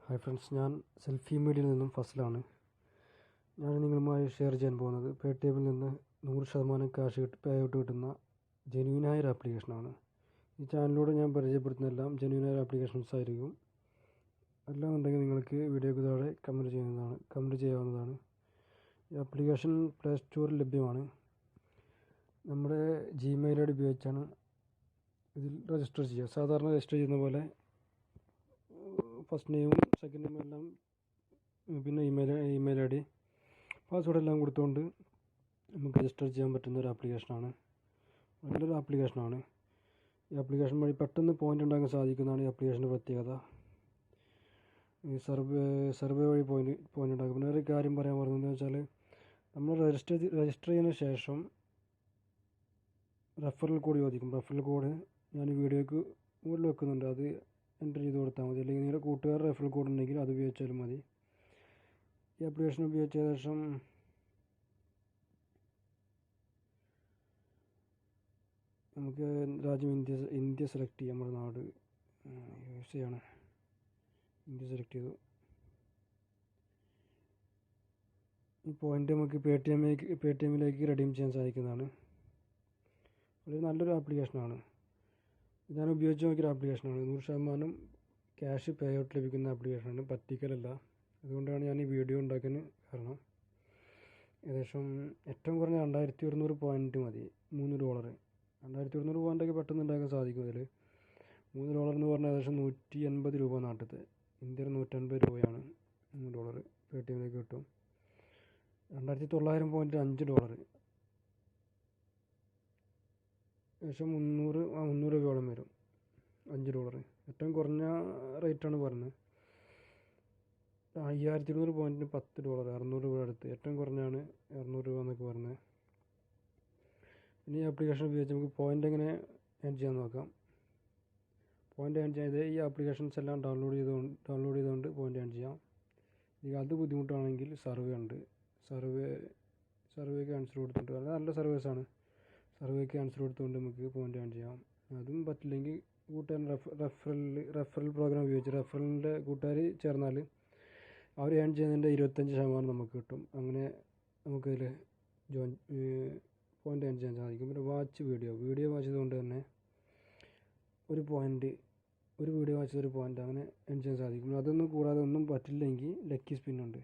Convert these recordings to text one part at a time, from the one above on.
Hi friends, ഞാൻ selfie മീഡിയയിൽ നിന്നും ഫസലാണ്. ഞാൻ നിങ്ങളുമായി ഷെയർ ചെയ്യാൻ പോകുന്നത് പേടിഎമ്മിൽ നിന്ന് 100% ക്യാഷ് പേ ഔട്ട് കിട്ടുന്ന ജെന്യൂനായ ഒരു ആപ്ലിക്കേഷനാണ്. ഈ ചാനലിലൂടെ ഞാൻ പരിചയപ്പെടുത്തുന്നതെല്ലാം ജെന്യൂനായ ആപ്ലിക്കേഷൻസ് ആയിരിക്കും. എല്ലാം ഉണ്ടെങ്കിൽ നിങ്ങൾക്ക് വീഡിയോയ്ക്ക് താഴെ കമൻറ്റ് ചെയ്യാവുന്നതാണ്. ഈ ആപ്ലിക്കേഷൻ പ്ലേ സ്റ്റോറിൽ ലഭ്യമാണ്. നമ്മുടെ ജിമെയിൽ ഐ ഡി ഉപയോഗിച്ചാണ് ഇതിൽ രജിസ്റ്റർ ചെയ്യുക. സാധാരണ രജിസ്റ്റർ ചെയ്യുന്ന പോലെ ഫസ്റ്റ് നെയിമും സെക്കൻഡ് നെയിമും എല്ലാം, പിന്നെ ഇമെയിൽ ഐ ഡി, പാസ്വേഡ് എല്ലാം കൊടുത്തുകൊണ്ട് നമുക്ക് രജിസ്റ്റർ ചെയ്യാൻ പറ്റുന്ന ഒരു ആപ്ലിക്കേഷനാണ്. നല്ലൊരു ആപ്ലിക്കേഷനാണ്. ഈ ആപ്ലിക്കേഷൻ വഴി പെട്ടെന്ന് പോയിൻ്റ് ഉണ്ടാക്കാൻ സാധിക്കുന്നതാണ് ഈ ആപ്ലിക്കേഷൻ്റെ പ്രത്യേകത. ഈ സർവേ വഴി പോയിൻ്റ് ഉണ്ടാക്കും. പിന്നെ ഒരു കാര്യം പറയാൻ പറഞ്ഞതെന്ന് വെച്ചാൽ, നമ്മൾ രജിസ്റ്റർ ചെയ്തതിന് ശേഷം റെഫറൽ കോഡ് ചോദിക്കും. റെഫറൽ കോഡ് ഞാൻ വീഡിയോയ്ക്ക് മുകളിൽ വെക്കുന്നുണ്ട്. അത് എൻ്റർ ചെയ്ത് കൊടുത്താൽ മതി. അല്ലെങ്കിൽ നിങ്ങളുടെ കൂട്ടുകാർ റെഫറൽ കോഡ് ഉണ്ടെങ്കിൽ അത് ഉപയോഗിച്ചാലും മതി. ഈ ആപ്ലിക്കേഷൻ ഉപയോഗിച്ച ശേഷം നമുക്ക് രാജ്യം ഇന്ത്യ സെലക്ട് ചെയ്യാം. നമ്മുടെ നാട് USA ആണ്. ഇന്ത്യ സെലക്ട് ചെയ്തു. ഈ പോയിൻ്റ് നമുക്ക് പേടിഎമ്മിലേക്ക് റെഡീം ചെയ്യാൻ സാധിക്കുന്നതാണ്. വളരെ നല്ലൊരു ആപ്ലിക്കേഷനാണ്. ഞാൻ ഉപയോഗിച്ച് നോക്കിയൊരു ആപ്ലിക്കേഷനാണ്. 100% ക്യാഷ് പേ ഔട്ട് ലഭിക്കുന്ന ആപ്ലിക്കേഷനാണ്, പറ്റിക്കലല്ല. അതുകൊണ്ടാണ് ഞാൻ ഈ വീഡിയോ ഉണ്ടാക്കാൻ കാരണം. ഏകദേശം ഏറ്റവും കുറഞ്ഞ 2100 പോയിൻ്റ് മതി. $3. 2100 പോയിൻ്റൊക്കെ പെട്ടെന്ന് ഉണ്ടാക്കാൻ സാധിക്കും. ഇതിൽ $3 എന്ന് പറഞ്ഞാൽ ഏകദേശം 180 രൂപ നാട്ടിലത്തെ. ഇന്ത്യയിൽ 150 രൂപയാണ് $3 പേടിഎമ്മിലേക്ക് കിട്ടും. 2900 പോയിൻ്റ് $5. ഏകദേശം 300 രൂപയോളം വരും. $5. ഏറ്റവും കുറഞ്ഞ റേറ്റാണ് പറഞ്ഞത്. 5200 പോയിൻറ്റിന് $10, 600 രൂപ അടുത്ത്. ഏറ്റവും കുറഞ്ഞാണ് 600 രൂപ എന്നൊക്കെ പറഞ്ഞത്. ഇനി ഈ ആപ്ലിക്കേഷൻ ഉപയോഗിച്ച് നമുക്ക് പോയിൻ്റ് എങ്ങനെ ഏൺ ചെയ്യാൻ നോക്കാം. പോയിൻ്റ് ഏൺ ചെയ്ത് ഈ ആപ്ലിക്കേഷൻസ് എല്ലാം ഡൗൺലോഡ് ചെയ്തുകൊണ്ട് പോയിൻ്റ് ഏൺ ചെയ്യാം. ഇത് അത് ബുദ്ധിമുട്ടാണെങ്കിൽ സർവേ ഉണ്ട്. സർവേക്ക് ആൻസർ കൊടുത്തിട്ട് നല്ല സർവീസാണ്. സർവേക്ക് ആൻസർ കൊടുത്തുകൊണ്ട് നമുക്ക് പോയിൻ്റ് ഏൺ ചെയ്യാം. അതും പറ്റില്ലെങ്കിൽ കൂട്ടുകാരൻ റെഫറൽ പ്രോഗ്രാം ഉപയോഗിച്ച് റെഫറലിൻ്റെ കൂട്ടുകാർ ചേർന്നാൽ അവർ ഏൺ ചെയ്യുന്നതിൻ്റെ 25% നമുക്ക് കിട്ടും. അങ്ങനെ നമുക്കതിൽ പോയിൻ്റ് ഏൺ ചെയ്യാൻ സാധിക്കും. പിന്നെ വീഡിയോ വാച്ച് ചെയ്തുകൊണ്ട് തന്നെ ഒരു വീഡിയോ വാച്ച് ചെയ്തൊരു പോയിൻ്റ് അങ്ങനെ ഏൺ ചെയ്യാൻ സാധിക്കും. അതൊന്നും കൂടാതെ ഒന്നും പറ്റില്ലെങ്കിൽ ലക്കി സ്പിന്നുണ്ട്.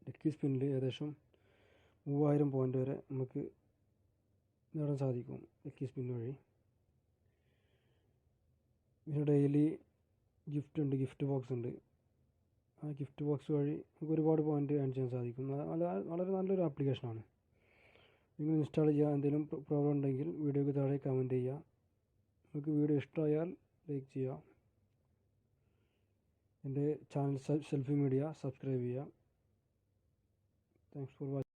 ലക്കി സ്പിന്നിൽ ഏകദേശം 3000 പോയിൻ്റ് വരെ നമുക്ക് നേടാൻ സാധിക്കും ലക്കി സ്പിൻ വഴി. പിന്നെ ഡെയിലി ഗിഫ്റ്റ് ബോക്സ് ഉണ്ട്. ആ ഗിഫ്റ്റ് ബോക്സ് വഴി നമുക്ക് ഒരുപാട് പോയിൻ്റ് ഏൺ ചെയ്യാൻ സാധിക്കും. വളരെ നല്ലൊരു ആപ്ലിക്കേഷനാണ്. നിങ്ങൾ ഇൻസ്റ്റാൾ ചെയ്യുക. എന്തെങ്കിലും പ്രോബ്ലം ഉണ്ടെങ്കിൽ വീഡിയോയ്ക്ക് താഴെ കമൻറ്റ് ചെയ്യുക. നിങ്ങൾക്ക് വീഡിയോ ഇഷ്ടമായാൽ ലൈക്ക് ചെയ്യുക. എൻ്റെ ചാനൽ സെൽഫി മീഡിയ സബ്സ്ക്രൈബ് ചെയ്യുക. Thanks for watching.